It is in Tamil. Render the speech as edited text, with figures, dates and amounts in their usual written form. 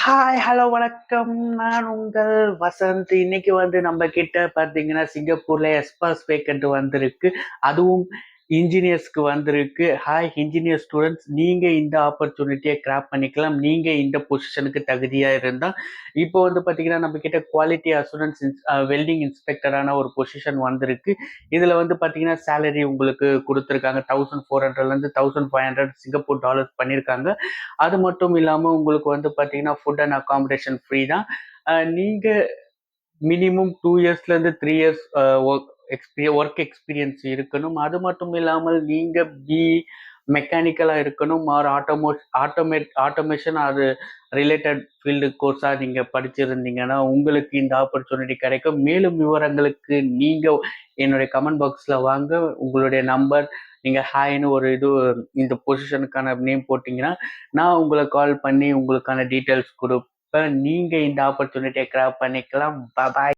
ஹாய், ஹலோ, வணக்கம். நான் உங்கள் வசந்த். இன்னைக்கு வந்து நம்ம கிட்ட பார்த்தீங்கன்னா, சிங்கப்பூர்ல எஸ்பாஸ் வேக்கன்ட் வந்திருக்கு. அதுவும் இன்ஜினியர்ஸ்க்கு வந்திருக்கு. ஹாய் இன்ஜினியர் ஸ்டூடெண்ட்ஸ், நீங்க இந்த ஆப்பர்ச்சுனிட்டியை கிராப் பண்ணிக்கலாம். நீங்க இந்த பொசிஷனுக்கு தகுதியா இருந்தா இப்போ வந்து பார்த்தீங்கன்னா, நம்ம கிட்ட குவாலிட்டி அசூரன்ஸ் வெல்டிங் இன்ஸ்பெக்டரான ஒரு பொசிஷன் வந்திருக்கு. இதுல வந்து பார்த்தீங்கன்னா, சேலரி உங்களுக்கு கொடுத்துருக்காங்க. 1400லேருந்து 1500 சிங்கப்பூர் டாலர்ஸ் பண்ணியிருக்காங்க. அது மட்டும் இல்லாம உங்களுக்கு வந்து பார்த்தீங்கன்னா, ஃபுட் அண்ட் அகாமடேஷன் ஃப்ரீ தான். நீங்க மினிமம் 2 இயர்ஸ்லேருந்து 3 இயர்ஸ் ஒர்க் எக்ஸ்பீரியன்ஸ் இருக்கணும். அது மட்டும் இல்லாமல் நீங்க மெக்கானிக்கலா இருக்கணும். ஆர் ஆட்டோமேஷன் அது ரிலேட்டட் ஃபீல்டு கோர்ஸா நீங்க படிச்சிருந்தீங்கன்னா உங்களுக்கு இந்த ஆப்பர்ச்சுனிட்டி கிடைக்கும். மேலும் விவரங்களுக்கு நீங்க என்னுடைய கமெண்ட் பாக்ஸ்ல வாங்க. உங்களுடைய நம்பர், நீங்க ஹாய்னு ஒரு இந்த பொசிஷனுக்கான நேம் போட்டீங்கன்னா நான் உங்களை கால் பண்ணி உங்களுக்கான டீட்டெயில்ஸ் கொடுப்பேன். நீங்க இந்த ஆப்பர்ச்சுனிட்டியை கிராப் பண்ணிக்கலாம். பாய்.